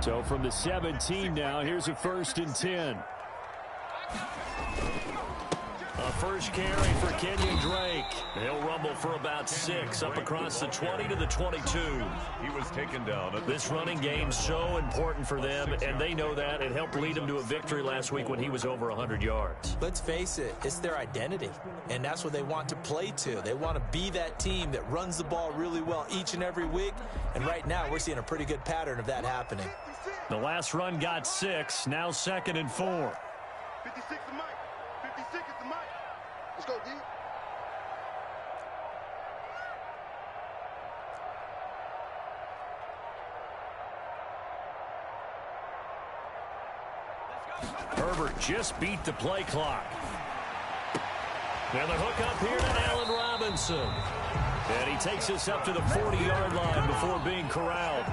So from the 17 now, here's a 1st and 10. A first carry for Kenyon Drake. He'll rumble for about 6 up across the 20 to the 22. He was taken down. This running game so important for them, and they know that. It helped lead them to a victory last week when he was over 100 yards. Let's face it, it's their identity, and that's what they want to play to. They want to be that team that runs the ball really well each and every week, and right now we're seeing a pretty good pattern of that happening. The last run got 6, now 2nd and 4. 56 is Mike. 56 is the Mike. Let's go, D. Herbert just beat the play clock. And the hook up here to Allen Robinson. And he takes us up to the 40-yard line before being corralled.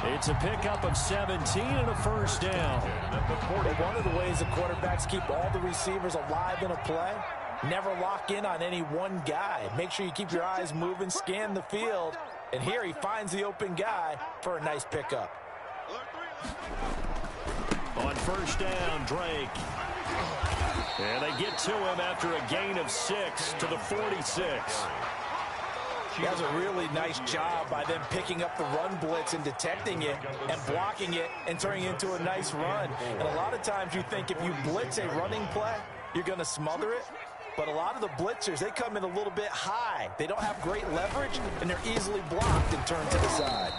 It's a pickup of 17 and a first down. One of the ways the quarterbacks keep all the receivers alive in a play, never lock in on any one guy. Make sure you keep your eyes moving, scan the field. And here he finds the open guy for a nice pickup. On first down, Drake. And they get to him after a gain of 6 to the 46. He has a really nice job by them picking up the run blitz and detecting it and blocking it and turning it into a nice run. And a lot of times you think if you blitz a running play, you're going to smother it. But a lot of the blitzers, they come in a little bit high. They don't have great leverage, and they're easily blocked and turned to the side.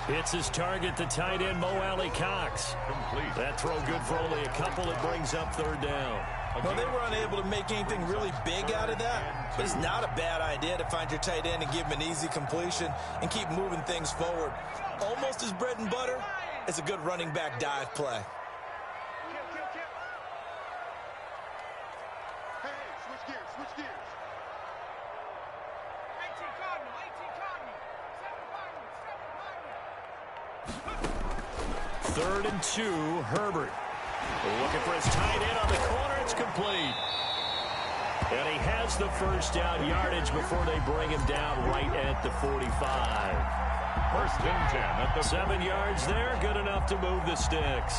Hits his target, the tight end, Mo Alley Cox. Complete. That throw good for only a couple. It brings up 3rd down. Well, they were unable to make anything really big out of that, but it's not a bad idea to find your tight end and give him an easy completion and keep moving things forward. Almost his bread and butter. It's a good running back dive play. Hey, switch gears, switch gears. 3rd and 2, Herbert. Looking for his tight end on the corner. It's complete. And he has the first down yardage before they bring him down right at the 45. 1st and 10 at the 7 yards there, good enough to move the sticks.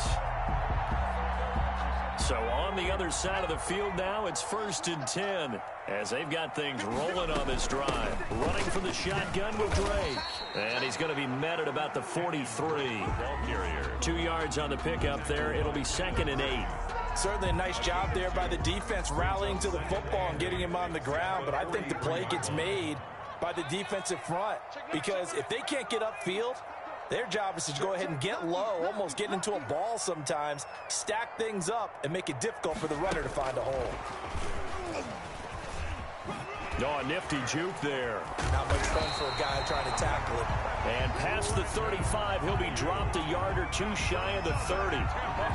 So on the other side of the field now, it's 1st and 10 as they've got things rolling on this drive. Running from the shotgun with Drake. And he's going to be met at about the 43. 2 yards on the pickup there. It'll be 2nd and 8. Certainly a nice job there by the defense rallying to the football and getting him on the ground, but I think the play gets made by the defensive front because if they can't get upfield, their job is to go ahead and get low, almost get into a ball sometimes, stack things up, and make it difficult for the runner to find a hole. Oh, a nifty juke there. Not much fun for a guy trying to tackle it. And past the 35, he'll be dropped a yard or 2 shy of the 30.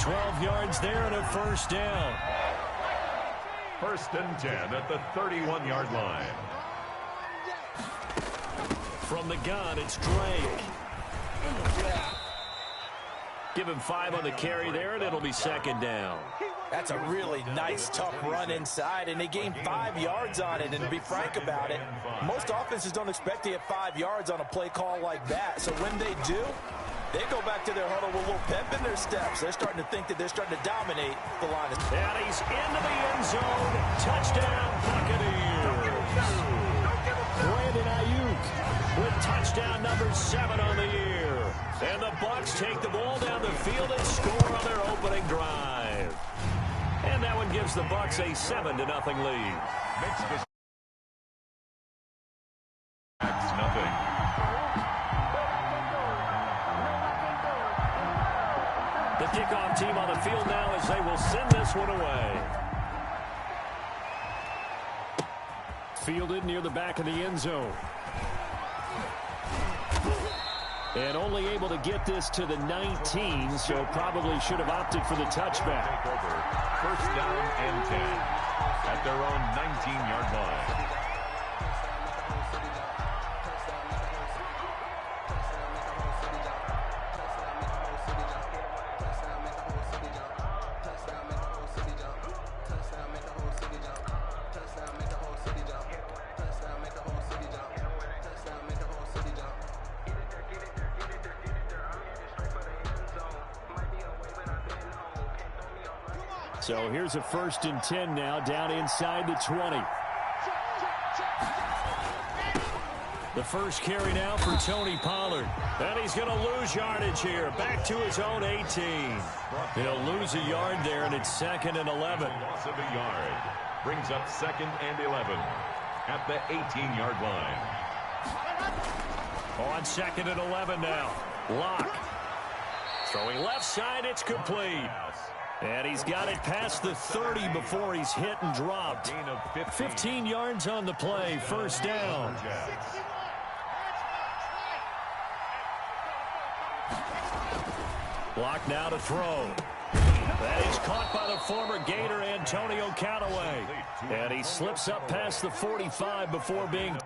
12 yards there and a first down. 1st and 10 at the 31-yard line. From the gun, it's Drake. Give him 5 on the carry there, and it'll be 2nd down. That's a really nice, tough run inside, and they gained 5 yards on it. And to be frank about it, most offenses don't expect to get 5 yards on a play call like that. So when they do, they go back to their huddle with a little pep in their steps. They're starting to think that they're starting to dominate the line. And he's into the end zone. Touchdown, Buccaneers. Brandon Ayuk with touchdown number 7 on the year. And the Bucs take the ball down the field and score on their opening drive. And that one gives the Bucs a 7-0 lead. Makes the nothing. The kickoff team on the field now as they will send this one away. Fielded near the back of the end zone. And only able to get this to the 19, so probably should have opted for the touchback. 1st down and 10 at their own 19-yard line. So here's a 1st and 10 now, down inside the 20. The first carry now for Tony Pollard. And he's going to lose yardage here. Back to his own 18. He'll lose a yard there, and it's 2nd and 11. Loss of a yard. Brings up 2nd and 11 at the 18-yard line. On 2nd and 11 now. Lock. Throwing left side, it's complete. And he's got it past the 30 before he's hit and dropped. 15 yards on the play, 1st down. Block now to throw. That is caught by the former Gator Antonio Callaway. And he slips up past the 45 before being...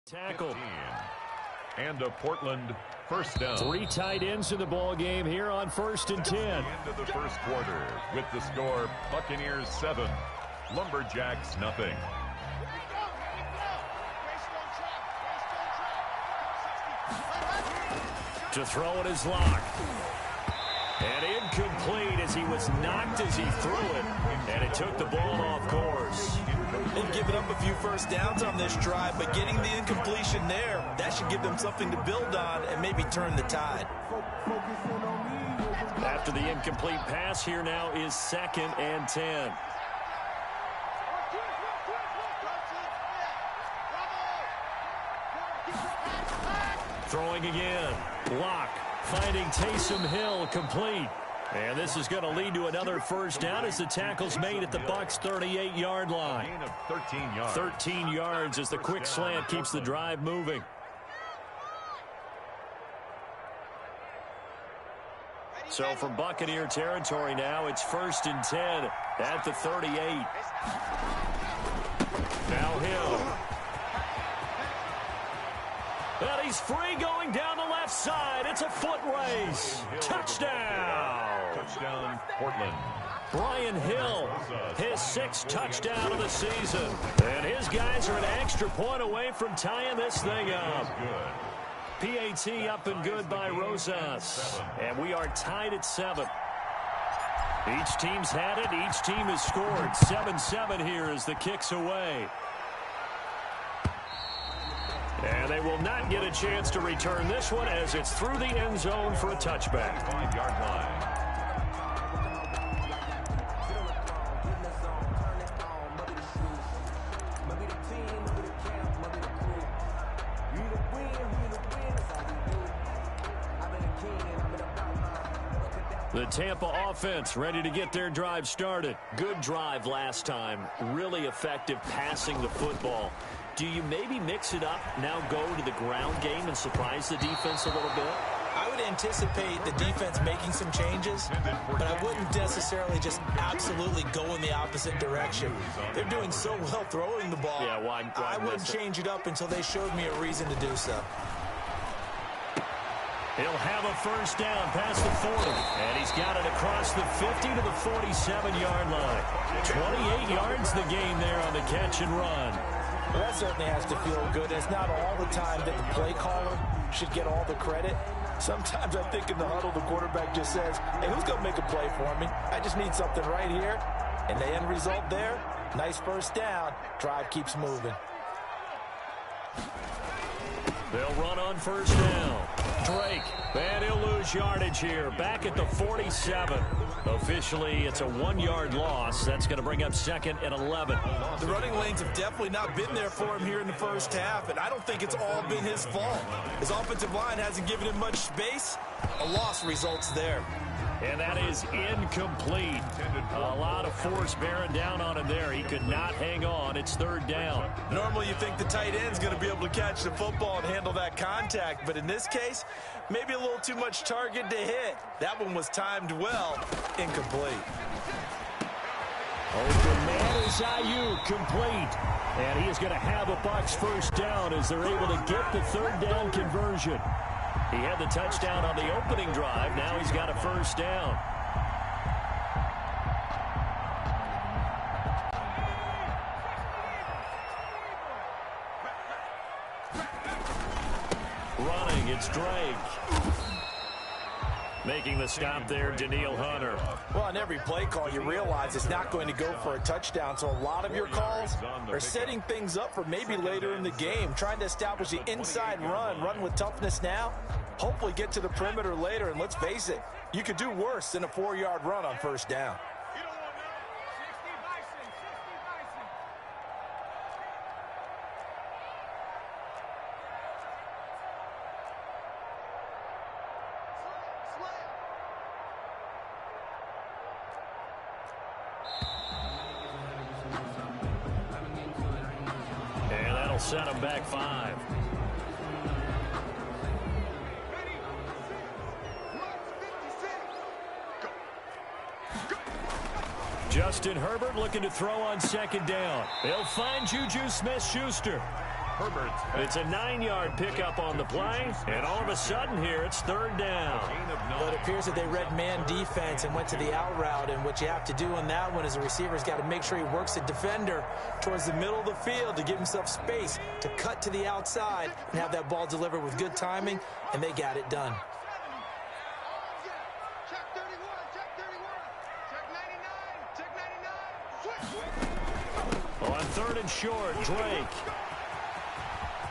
Tackle. And a Portland 1st down. 3 tight ends in the ball game here on 1st and 10. End of the 1st quarter with the score Buccaneers 7, Lumberjacks nothing. To throw it is Lock. And incomplete as he was knocked as he threw it. And it took the ball off course. They've given up a few 1st downs on this drive, but getting the incompletion there, that should give them something to build on and maybe turn the tide. After the incomplete pass, here now is 2nd and 10. Throwing again. Lock finding Taysom Hill, complete. And this is going to lead to another 1st down as the tackle's made at the Bucs' 38-yard line. Gain of 13 yards. 13 yards as the quick slant keeps the drive moving. So from Buccaneer territory now, it's 1st and 10 at the 38. Now Hill. And he's free going down the left side. It's a foot race. Touchdown. Touchdown, Portland. Brian Hill, his 6th touchdown of the season. And his guys are an extra point away from tying this thing up. PAT up and good by Rosas. And we are tied at 7. Each team's had it. Each team has scored. 7-7 here as the kick's away. And they will not get a chance to return this one as it's through the end zone for a touchback. 5-yard line. The Tampa offense ready to get their drive started. Good drive last time. Really effective passing the football. Do you maybe mix it up, now go to the ground game and surprise the defense a little bit? I would anticipate the defense making some changes, but I wouldn't necessarily just absolutely go in the opposite direction. They're doing so well throwing the ball. Yeah, why I wouldn't change it up until they showed me a reason to do so. He'll have a 1st down past the 40, and he's got it across the 50 to the 47-yard line. 28 yards the gain there on the catch and run. Well, that certainly has to feel good. It's not all the time that the play caller should get all the credit. Sometimes I think in the huddle, the quarterback just says, hey, who's going to make a play for me? I just need something right here. And the end result there, nice 1st down. Drive keeps moving. They'll run on first down. Drake, and he'll lose yardage here. Back at the 47. Officially, it's a 1-yard loss. That's going to bring up 2nd and 11. The running lanes have definitely not been there for him here in the first half, and I don't think it's all been his fault. His offensive line hasn't given him much space. A loss results there. And that is incomplete. A lot of force bearing down on him there. He could not hang on. It's 3rd down. Normally you think the tight end's going to be able to catch the football and handle that contact, but in this case, maybe a little too much target to hit. That one was timed well. Incomplete. Open man is Ayuk, complete. And he is going to have a Bucs first down as they're able to get the 3rd down conversion. He had the touchdown on the opening drive. Now he's got a first down. Running, it's Drake. Making the stop there, Danielle Hunter. Well, on every play call, you realize it's not going to go for a touchdown, so a lot of your calls are setting things up for maybe later in the game, trying to establish the inside run with toughness now, hopefully get to the perimeter later, and let's face it, you could do worse than a 4-yard run on first down. Set him back 5. Justin Herbert looking to throw on 2nd down. They'll find Juju Smith-Schuster. Herbert. It's a 9-yard pickup on the play, and all of a sudden here it's 3rd down. Well, it appears that they read man defense and went to the out route, and what you have to do on that one is the receiver's got to make sure he works the defender towards the middle of the field to give himself space to cut to the outside and have that ball delivered with good timing, and they got it done. Check 31, check 31, check 99, check 99, switch. Well, on 3rd and short, Drake.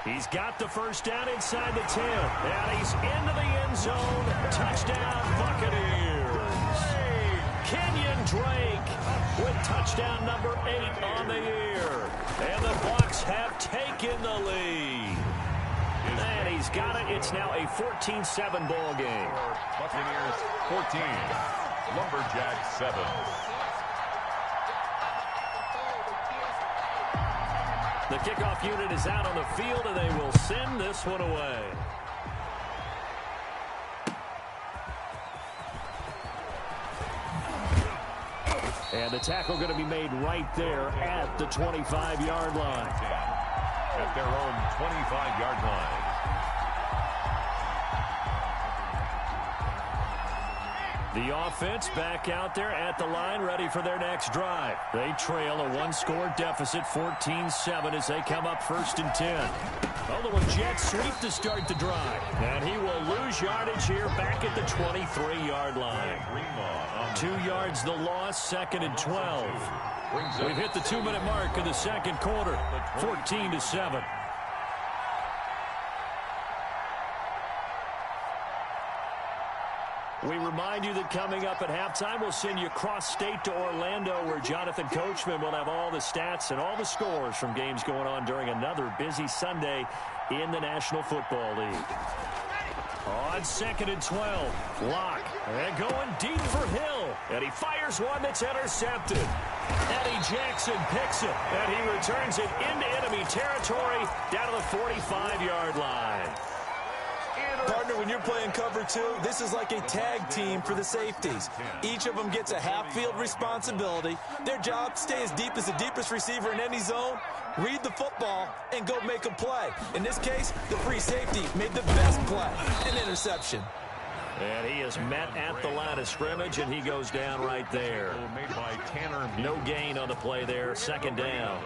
He's got the first down inside the 10. And he's into the end zone. Touchdown, Buccaneers. Kenyon Drake with touchdown number 8 on the year. And the Bucs have taken the lead. And he's got it. It's now a 14-7 ball game. Buccaneers 14, Lumberjacks 7. The kickoff unit is out on the field, and they will send this one away. And the tackle going to be made right there at the 25-yard line. At their own 25-yard line. The offense back out there at the line, ready for their next drive. They trail a 1-score deficit, 14-7, as they come up 1st and 10. A little jet sweep to start the drive. And he will lose yardage here back at the 23-yard line. 2 yards the loss, 2nd and 12. We've hit the 2-minute mark of the 2nd quarter, 14-7. We remind you that coming up at halftime, we'll send you cross-state to Orlando, where Jonathan Coachman will have all the stats and all the scores from games going on during another busy Sunday in the National Football League. On 2nd and 12, Locke, and going deep for Hill, and he fires one that's intercepted. Eddie Jackson picks it, and he returns it into enemy territory down to the 45-yard line. Partner, when you're playing cover 2, this is like a tag team for the safeties. Each of them gets a half-field responsibility. Their job, stay as deep as the deepest receiver in any zone, read the football, and go make a play. In this case, the free safety made the best play, an interception. And he is met at the line of scrimmage, and he goes down right there. No gain on the play there, 2nd down.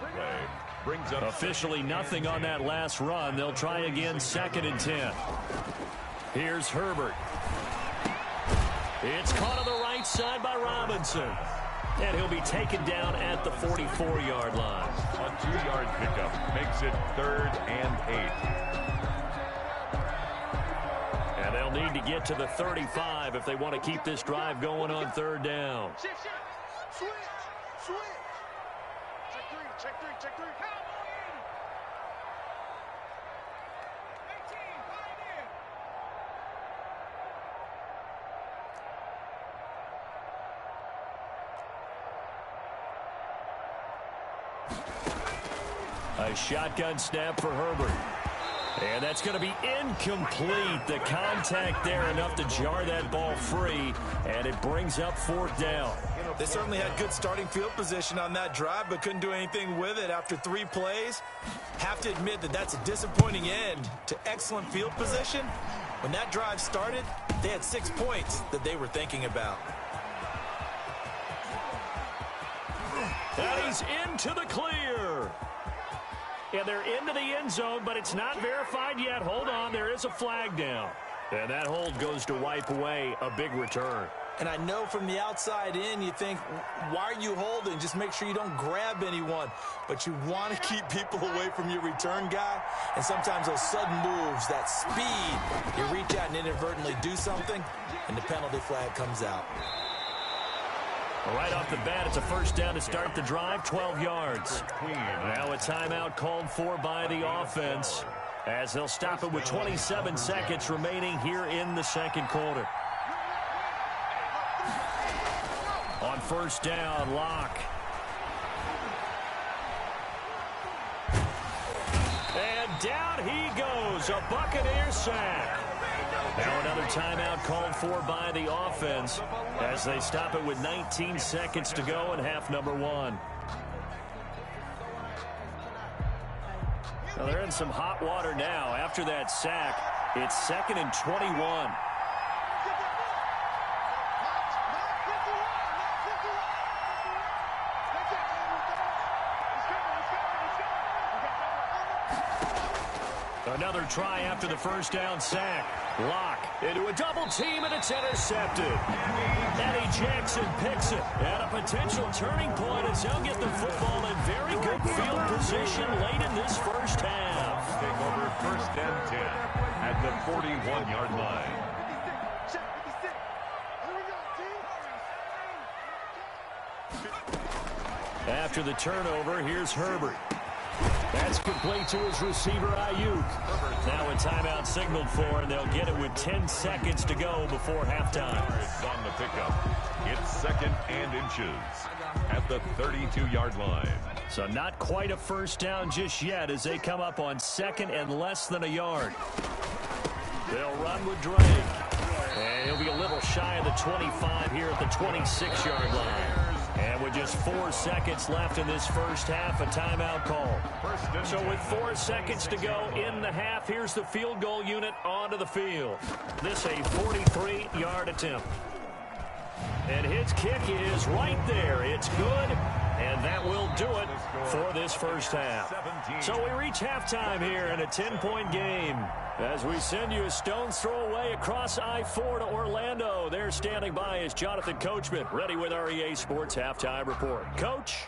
Officially nothing on that last run. They'll try again, 2nd and 10. Here's Herbert. It's caught on the right side by Robinson. And he'll be taken down at the 44-yard line. A 2-yard pickup makes it 3rd and 8. And they'll need to get to the 35 if they want to keep this drive going on third down. Shift. Switch. Check three. A shotgun snap for Herbert. And that's going to be incomplete. The contact there enough to jar that ball free, and it brings up fourth down. They certainly had good starting field position on that drive, but couldn't do anything with it after 3 plays. Have to admit that that's a disappointing end to excellent field position. When that drive started, they had 6 points that they were thinking about. And he's into the clear. And they're into the end zone, but it's not verified yet. Hold on, there is a flag down. And that hold goes to wipe away a big return. And I know from the outside in, you think, why are you holding? Just make sure you don't grab anyone. But you want to keep people away from your return guy. And sometimes those sudden moves, that speed, you reach out and inadvertently do something, and the penalty flag comes out. Right off the bat, it's a first down to start the drive, 12 yards. Now a timeout called for by the offense as they'll stop it with 27 seconds remaining here in the second quarter. On first down, Locke. And down he goes, a Buccaneer sack. Now another timeout called for by the offense as they stop it with 19 seconds to go in half number 1. Now they're in some hot water now. After that sack, it's 2nd and 21. Another try after the first down sack. Locke into a double team, and it's intercepted. Eddie Jackson picks it at a potential turning point as he'll get the football in very good field position late in this first half. Take over 1st and 10 at the 41-yard line. After the turnover, here's Herbert. That's complete to his receiver, Ayuk. Now a timeout signaled for, and they'll get it with 10 seconds to go before halftime. On the pickup, it's 2nd and inches at the 32-yard line. So not quite a first down just yet as they come up on 2nd and less than a yard. They'll run with Drake. And he'll be a little shy of the 25 here at the 26-yard line. And with just 4 seconds left in this first half, a timeout call. So with 4 seconds to go in the half, here's the field goal unit onto the field. This a 43-yard attempt. And his kick is right there. It's good, and that will do it for this first half. So we reach halftime here in a 10-point game. As we send you a stone's throw away across I-4 to Orlando. There standing by is Jonathan Coachman, ready with our EA Sports Halftime Report. Coach?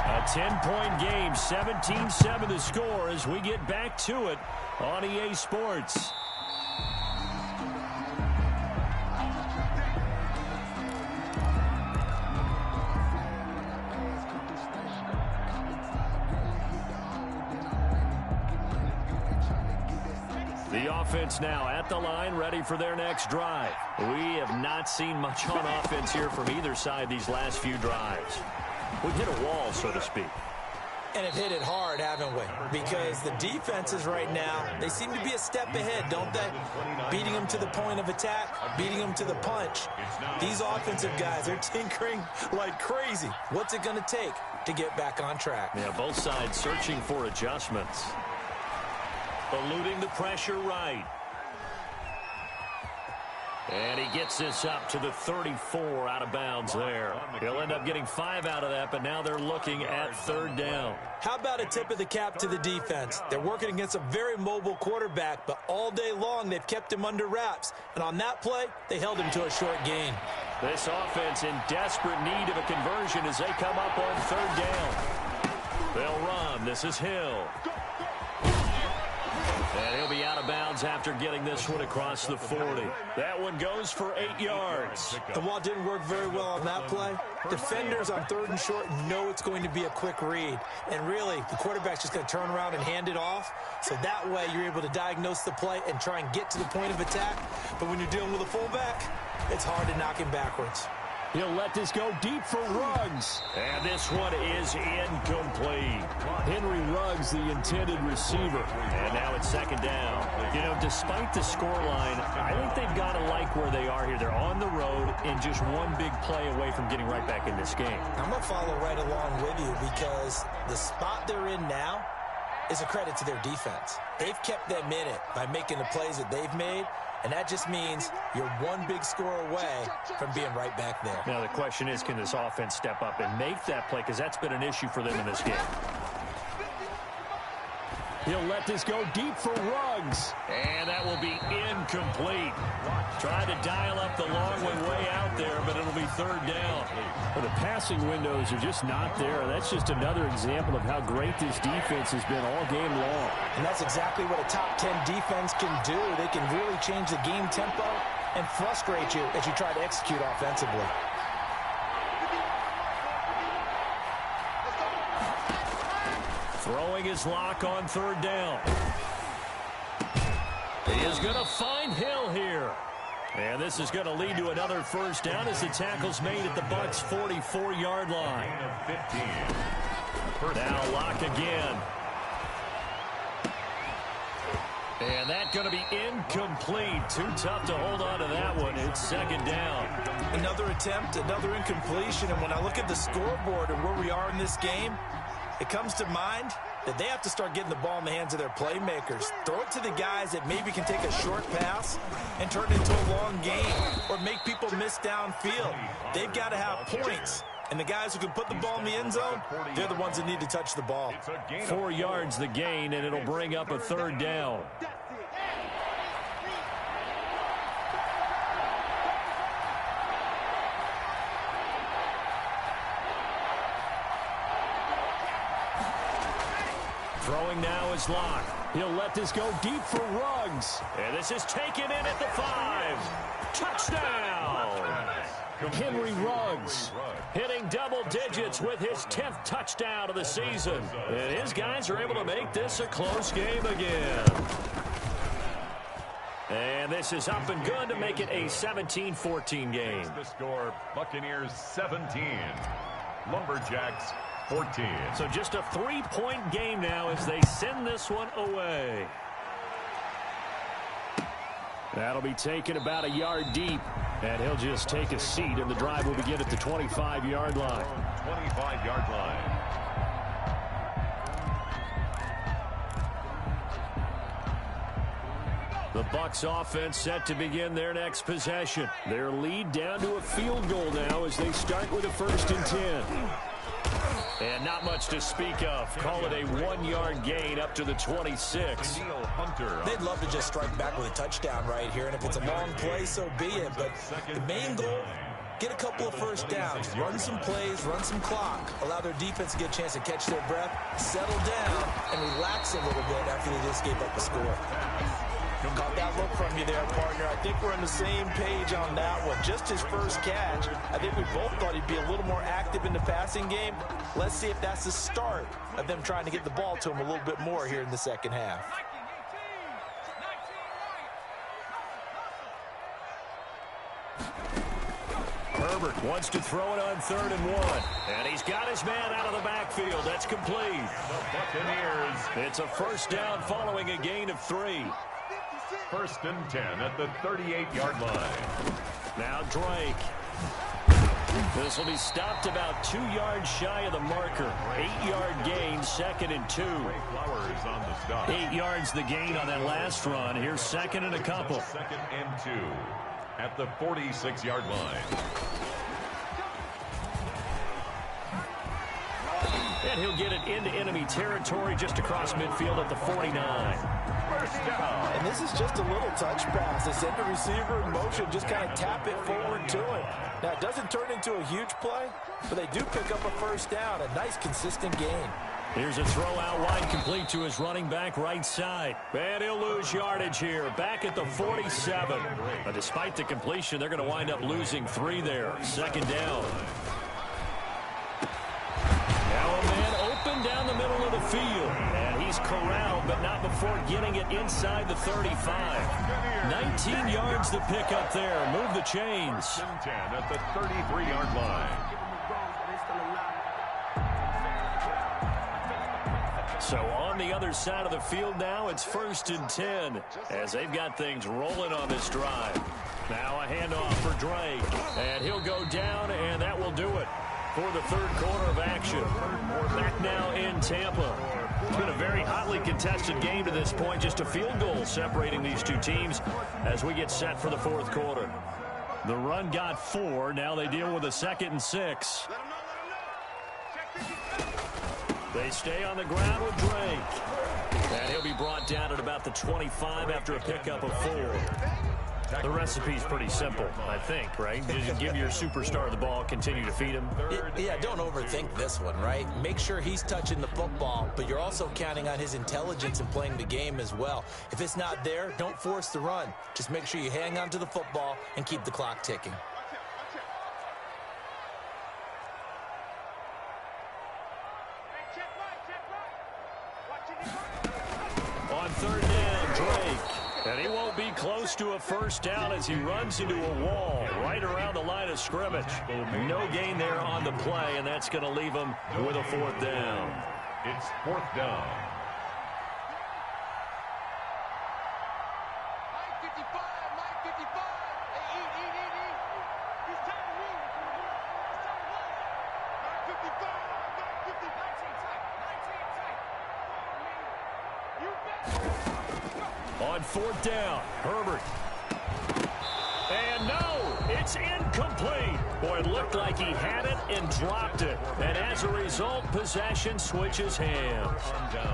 A 10-point game, 17-7 the score as we get back to it on EA Sports. The offense now at the line, ready for their next drive. We have not seen much on offense here from either side these last few drives. We've hit a wall, so to speak. And have hit it hard, haven't we? Because the defenses right now, they seem to be a step ahead, don't they? Beating them to the point of attack, beating them to the punch. These offensive guys, they're tinkering like crazy. What's it going to take to get back on track? Yeah, both sides searching for adjustments. Eluding the pressure right. And he gets this up to the 34 out of bounds there. He'll end up getting 5 out of that, but now they're looking at 3rd down. How about a tip of the cap to the defense? They're working against a very mobile quarterback, but all day long they've kept him under wraps. And on that play, they held him to a short gain. This offense in desperate need of a conversion as they come up on 3rd down. They'll run. This is Hill. And he'll be out of bounds after getting this one across the 40. That one goes for 8 yards. The wall didn't work very well on that play. Defenders on 3rd and short know it's going to be a quick read. And really, the quarterback's just going to turn around and hand it off. So that way, you're able to diagnose the play and try and get to the point of attack. But when you're dealing with a fullback, it's hard to knock him backwards. He'll let this go deep for Ruggs. And this one is incomplete. Henry Ruggs, the intended receiver. And now it's 2nd down. You know, despite the scoreline, I think they've got to like where they are here. They're on the road and just one big play away from getting right back in this game. I'm going to follow right along with you because the spot they're in now is a credit to their defense. They've kept them in it by making the plays that they've made. And that just means you're one big score away from being right back there. Now, the question is, can this offense step up and make that play? Because that's been an issue for them in this game. He'll let this go deep for Ruggs. And that will be incomplete. Tried to dial up the long one way out there, but it'll be 3rd down. Well, the passing windows are just not there. That's just another example of how great this defense has been all game long. And that's exactly what a top 10 defense can do. They can really change the game tempo and frustrate you as you try to execute offensively. Throwing his lock on 3rd down. He is going to find Hill here. And this is going to lead to another 1st down as the tackle's made at the Bucs' 44-yard line. Now Lock again. And that's going to be incomplete. Too tough to hold on to that one. It's 2nd down. Another attempt, another incompletion. And when I look at the scoreboard and where we are in this game, it comes to mind that they have to start getting the ball in the hands of their playmakers. Throw it to the guys that maybe can take a short pass and turn it into a long game or make people miss downfield. They've got to have points. And the guys who can put the ball in the end zone, they're the ones that need to touch the ball. 4 yards the gain, and it'll bring up a 3rd down. Throwing now is Lock. He'll let this go deep for Ruggs. And this is taken in at the 5. Touchdown! Henry Ruggs hitting double digits with his 10th touchdown of the season. And his guys are able to make this a close game again. And this is up and good to make it a 17-14 game. The score, Buccaneers 17, Lumberjacks 14. So just a 3-point game now as they send this one away. That'll be taken about a yard deep. And he'll just take a seat, and the drive will begin at the 25-yard line. 25-yard line. The Bucs offense set to begin their next possession. Their lead down to a field goal now as they start with a 1st and 10. And not much to speak of. Call it a 1-yard gain up to the 26. They'd love to just strike back with a touchdown right here. And if it's a long play, so be it. But the main goal, get a couple of 1st downs. Run some plays, run some clock. Allow their defense to get a chance to catch their breath, settle down, and relax a little bit after they just gave up a score. Caught that look from you there, partner. I think we're on the same page on that one. Just his first catch. I think we both thought he'd be a little more active in the passing game. Let's see if that's the start of them trying to get the ball to him a little bit more here in the 2nd half. Herbert wants to throw it on 3rd and 1. And he's got his man out of the backfield. That's complete. The Buccaneers. It's a 1st down following a gain of 3. 1st and 10 at the 38-yard line. Now Drake. This will be stopped about 2 yards shy of the marker. 8-yard gain, 2nd and 2. Flowers on the stop. 8 yards the gain on that last run. Here's 2nd and a couple. 2nd and 2. at the 46-yard line. And he'll get it into enemy territory just across midfield at the 49. First down. And this is just a little touch pass. They send the receiver in motion, just kind of tap it forward to him. Now, it doesn't turn into a huge play, but they do pick up a first down, a nice, consistent gain. Here's a throw out wide, complete to his running back right side. And he'll lose yardage here, back at the 47. But despite the completion, they're going to wind up losing 3 there. Second down. Now a man open down the middle of the field. And he's corralled, but not before getting it inside the 35. 19 yards to pick up there. Move the chains. 10 at the 33-yard line. So on the other side of the field now, it's 1st and 10 as they've got things rolling on this drive. Now a handoff for Drake, and he'll go down, and that will do it for the third quarter of action. Back now in Tampa. It's been a very hotly contested game to this point, just a field goal separating these two teams as we get set for the fourth quarter. The run got 4, now they deal with a 2nd and 6. They stay on the ground with Drake. And he'll be brought down at about the 25 after a pickup of 4. The recipe's pretty simple, I think, right? Just give your superstar the ball, continue to feed him. Yeah, don't overthink this one, right? Make sure he's touching the football, but you're also counting on his intelligence in playing the game as well. If it's not there, don't force the run. Just make sure you hang on to the football and keep the clock ticking. On 3rd down, Drake. And he won't be close to a first down as he runs into a wall right around the line of scrimmage. No gain there on the play, and that's going to leave him with a 4th down. It's 4th down. On 4th down, Herbert. And no, it's incomplete. Boy, it looked like he had it and dropped it. And as a result, possession switches hands.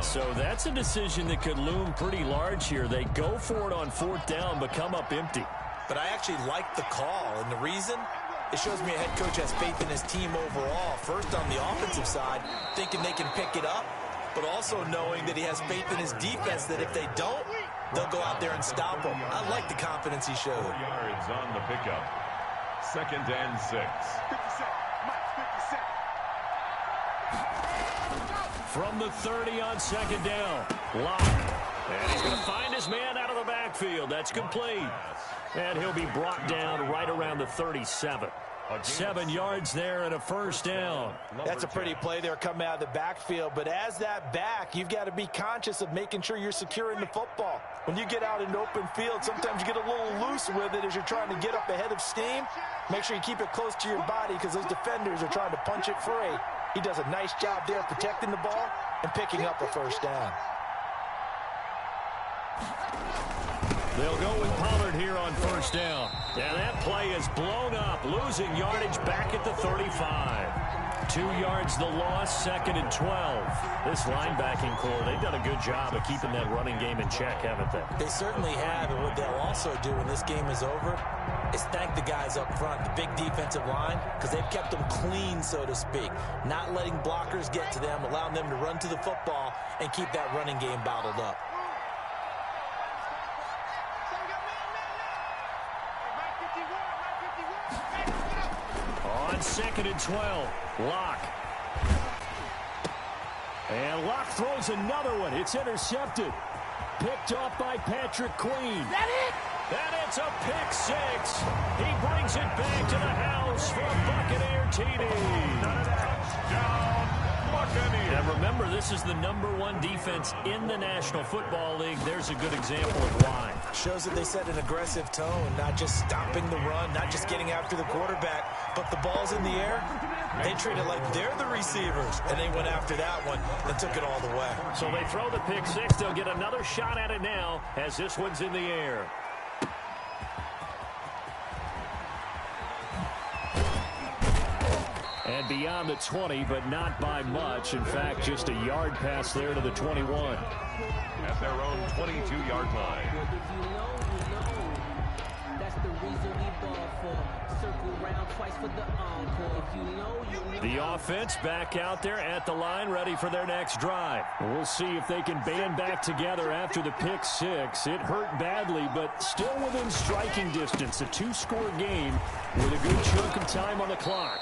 So that's a decision that could loom pretty large here. They go for it on 4th down, but come up empty. But I actually like the call, and the reason? It shows me a head coach has faith in his team overall. First on the offensive side, thinking they can pick it up, but also knowing that he has faith in his defense that if they don't, they'll go out there and stop him. I like the confidence he showed. 4 yards on the pickup. 2nd and 6. 50 cents. Mike, 50 cents. From the 30 on 2nd down, Locke. And he's going to find his man out of the backfield. That's complete. And he'll be brought down right around the 37. 7 yards there and a first down. That's a pretty play there coming out of the backfield, but as that back, you've got to be conscious of making sure you're securing the football. When you get out in open field, sometimes you get a little loose with it as you're trying to get up ahead of steam. Make sure you keep it close to your body because those defenders are trying to punch it free. He does a nice job there protecting the ball and picking up a first down. They'll go with Pollard here on 1st down. And that play is blown up, losing yardage back at the 35. 2 yards the loss, 2nd and 12. This linebacking core, they've done a good job of keeping that running game in check, haven't they? They certainly have, and what they'll also do when this game is over is thank the guys up front, the big defensive line, because they've kept them clean, so to speak. Not letting blockers get to them, allowing them to run to the football and keep that running game bottled up. On 2nd and 12, Locke. And Locke throws another one. It's intercepted. Picked off by Patrick Queen. That it? And it's a pick 6. He brings it back to the house for a Buccaneer TD. Touchdown, Buccaneers. And remember, this is the #1 defense in the National Football League. There's a good example of why. Shows that they set an aggressive tone, not just stopping the run, not just getting after the quarterback, but the ball's in the air. They treat it like they're the receivers, and they went after that one and took it all the way. So they throw the pick 6. They'll get another shot at it now as this one's in the air. And beyond the 20, but not by much. In fact, just a yard pass there to the 21. At their own 22-yard line. That's the reason we ball for. Circle round twice for the encore. If you know. The offense back out there at the line, ready for their next drive. We'll see if they can band back together after the pick six. It hurt badly, but still within striking distance. A two-score game with a good chunk of time on the clock.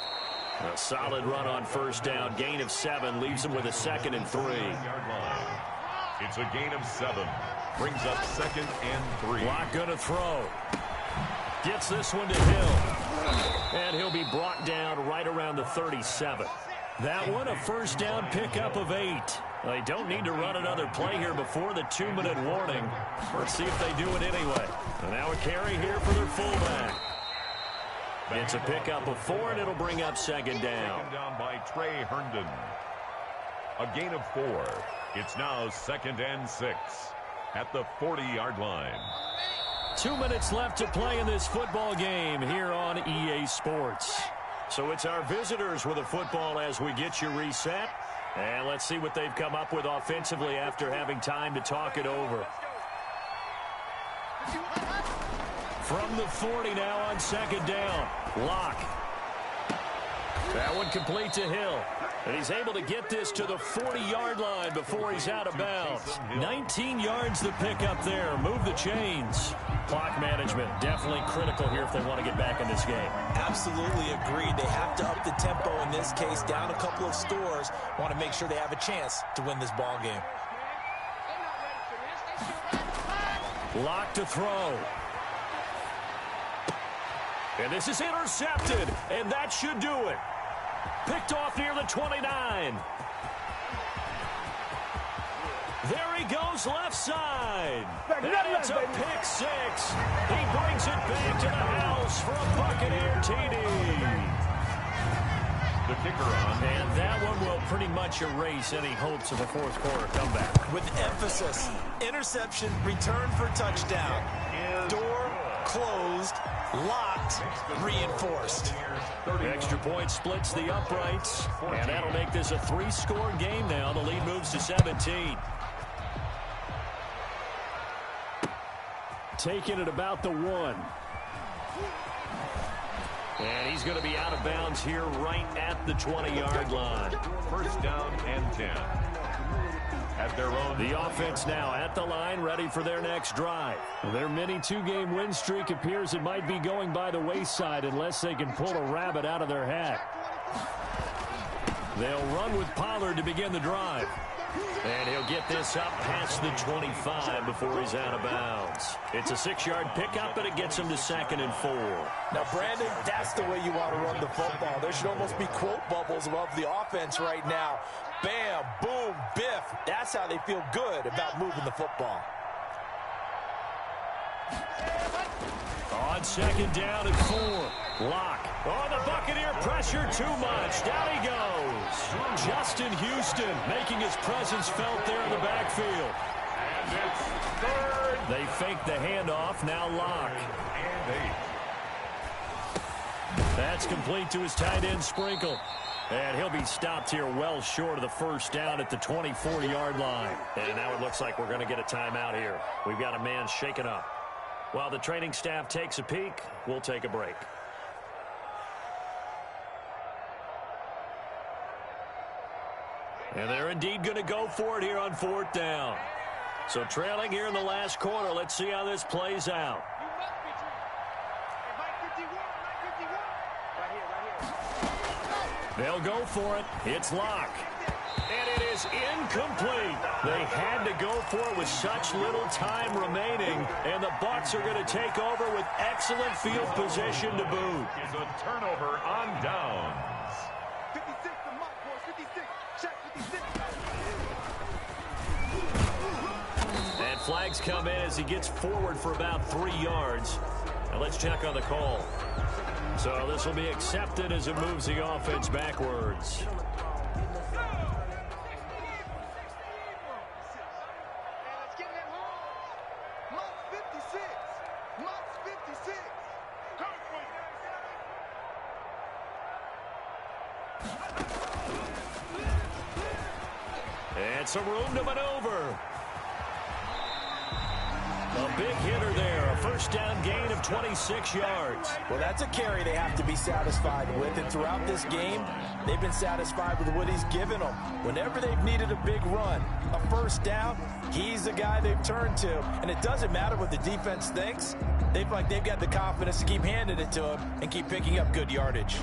A solid run on first down. Gain of 7 leaves them with a 2nd and 3. It's a gain of 7. Brings up 2nd and 3. Lock gonna throw. Gets this one to Hill. And he'll be brought down right around the 37. That one a first down pickup of 8. They don't need to run another play here before the 2-minute warning. Let's see if they do it anyway. And now a carry here for their fullback. It's a pickup of 4, and it'll bring up 2nd down. Taken down by Trey Herndon. A gain of 4. It's now 2nd and 6 at the 40-yard line. 2 minutes left to play in this football game here on EA Sports. So it's our visitors with a football as we get you reset. And let's see what they've come up with offensively after having time to talk it over. From the 40 now on 2nd down. Lock. That one complete to Hill. And he's able to get this to the 40-yard line before he's out of bounds. 19 yards to pick up there. Move the chains. Clock management definitely critical here if they want to get back in this game. Absolutely agreed. They have to up the tempo in this case. Down a couple of scores. Want to make sure they have a chance to win this ball game. Lock to throw. And this is intercepted. And that should do it. Picked off near the 29. There he goes left side. And it's a pick 6. He brings it back to the house for a Buccaneer TD. The kicker on. And that one will pretty much erase any hopes of a fourth quarter comeback. With emphasis, interception, return for touchdown. Door closed, locked, reinforced. Extra point splits the uprights, and that'll make this a 3-score game now. The lead moves to 17. Taking it about the 1. And he's going to be out of bounds here right at the 20-yard line. First down and 10. At their own. The offense now at the line, ready for their next drive. Their mini 2-game win streak appears it might be going by the wayside unless they can pull a rabbit out of their hat. They'll run with Pollard to begin the drive. And he'll get this up past the 25 before he's out of bounds. It's a 6-yard pickup, and it gets him to 2nd and 4. Now, Brandon, that's the way you want to run the football. There should almost be quote bubbles above the offense right now. Bam, boom, biff. That's how they feel good about moving the football. On 2nd down and 4. Lock. Oh, the Buccaneer pressure too much. Down he goes. Justin Houston making his presence felt there in the backfield. And it's 3rd. They fake the handoff. Now Lock. And 8. That's complete to his tight end Sprinkle. And he'll be stopped here well short of the first down at the 24-yard line. And now it looks like we're going to get a timeout here. We've got a man shaken up. While the training staff takes a peek, we'll take a break. And they're indeed going to go for it here on 4th down. So trailing here in the last quarter, let's see how this plays out. They'll go for it. It's Lock. And it is incomplete. They had to go for it with such little time remaining. And the Bucs are going to take over with excellent field position to boot. Is a turnover on downs. 56 to Mike, boys. 56. Check 56. And flags come in as he gets forward for about 3 yards. Now let's check on the call. So this will be accepted as it moves the offense backwards. And some room to maneuver. A big hitter there. A first down gain of 26 yards. Well, that's a carry they have to be satisfied with. And throughout this game, they've been satisfied with what he's given them. Whenever they've needed a big run, a first down, he's the guy they've turned to. And it doesn't matter what the defense thinks. They've got the confidence to keep handing it to him and keep picking up good yardage.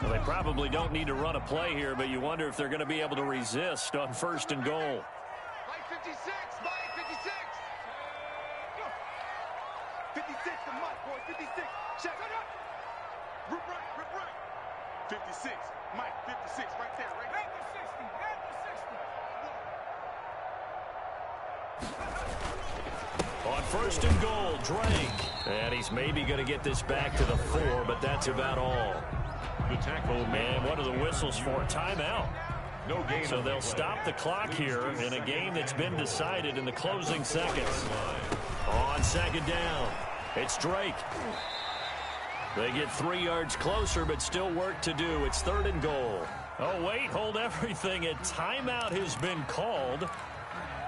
Well, they probably don't need to run a play here, but you wonder if they're going to be able to resist on first and goal. Mike 56, Mike 56. 56 to Mike, boy, 56. Check. Rip right. 56, Mike 56, right there, right there. 60. On first and goal, Drake. And he's maybe going to get this back to the 4, but that's about all. The tackle. And what are the whistles for? Timeout. No gain. So they'll stop the clock here in a game that's been decided in the closing seconds. On second down, it's Drake. They get 3 yards closer, but still work to do. It's third and goal. Oh, wait, hold everything. A timeout has been called.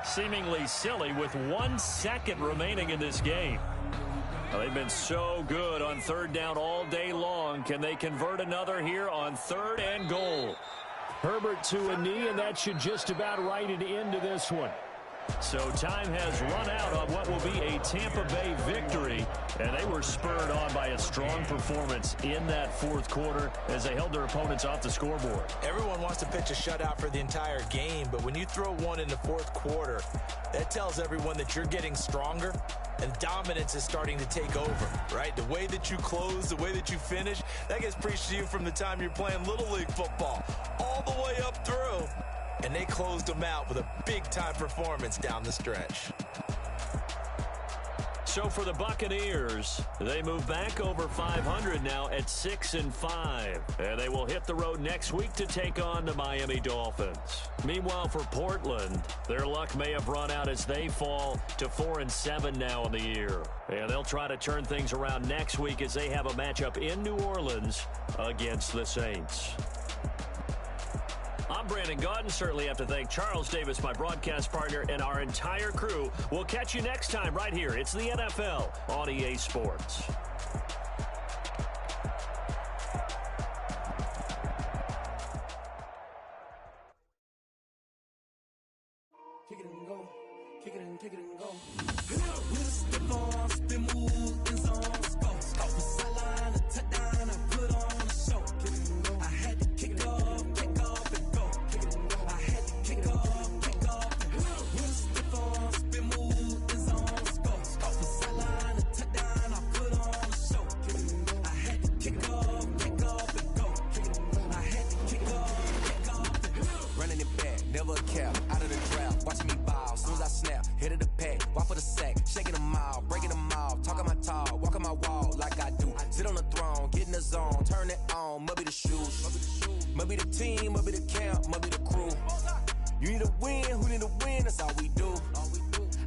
Seemingly silly with 1 second remaining in this game. Well, they've been so good on third down all day long. Can they convert another here on third and goal? Herbert to a knee, and that should just about write it into this one. So time has run out on what will be a Tampa Bay victory, and they were spurred on by a strong performance in that fourth quarter as they held their opponents off the scoreboard. Everyone wants to pitch a shutout for the entire game, but when you throw one in the fourth quarter, that tells everyone that you're getting stronger and dominance is starting to take over, right? The way that you close, the way that you finish, that gets preached to you from the time you're playing Little League football all the way up through. And they closed them out with a big-time performance down the stretch. So for the Buccaneers, they move back over 500 now at 6-5. And they will hit the road next week to take on the Miami Dolphins. Meanwhile, for Portland, their luck may have run out as they fall to 4-7 now in the year. And they'll try to turn things around next week as they have a matchup in New Orleans against the Saints. I'm Brandon Gaudin. Certainly have to thank Charles Davis, my broadcast partner, and our entire crew. We'll catch you next time right here. It's the NFL on EA Sports. Kick it and go. Kick it and go. With the ball, spin move, in zone, go. Off the sideline, a touchdown, I put on a show. Kick it and go. I had to kick off and go. Kick it and go. I had to kick off and go. With the ball, spin move, in zone, go. Off the sideline, a touchdown, I put on a show. Kick it and go. I had to kick off and go. Kick it and go. I had to kick off and go. Running it back, never a cap, out of the draft. Watching me ball, soon as I snap, hit of the pack, walk for the sack, shaking them out, breaking them off, talking my talk, walking my wall like I do. Sit on the throne, get in the zone, turn it on, must be the shoes, must be the team, must be the camp, must be the crew. You need a win, who need a win, that's all we do.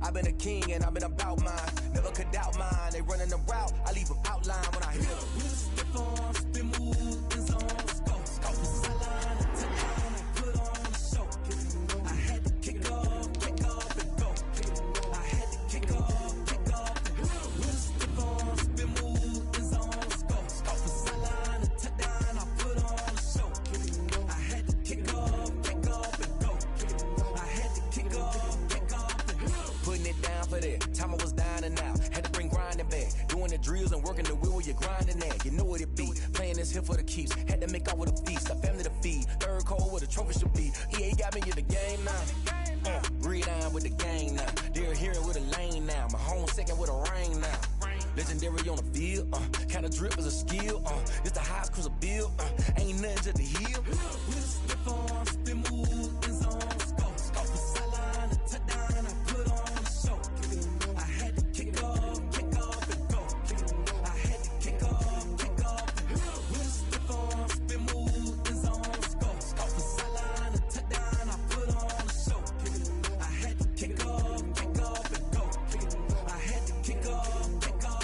I've been a king and I've been about mine, never could doubt mine. They running the route, I leave them outline when I hit them. Stiff on, spin move, in zone, go, off the sideline, take down and put on a show. I had to kick off and go. I had to kick off and go. Stiff on, spin move, in zone, go, off the sideline, take down, I put on a show. I had to kick off and go. I had to kick off and go. Putting it down for that, time I was down and out. Had to bring grinding back, doing the drills and working the wheel where you're grinding at. You know what it be, playing this here for the keeps. Had to make out with a feast, a family to feed. Third cold where the trophy should be. EA got me in the game now. Read on with the game now. They're here with a lane now. My home second with a rain now. Legendary on the field, kind of drip is a skill. It's the highest cruiser bill, ain't nothing to the hill. With a slip on, spin move, in zone, go. Off the sideline, a touchdown, I put on a show. I had to kick off and go. I had to kick off and go. With a slip on, spin move, in zone, go. Off the sideline, a touchdown, I put on a show. I had to kick off and go. I had to kick off and go.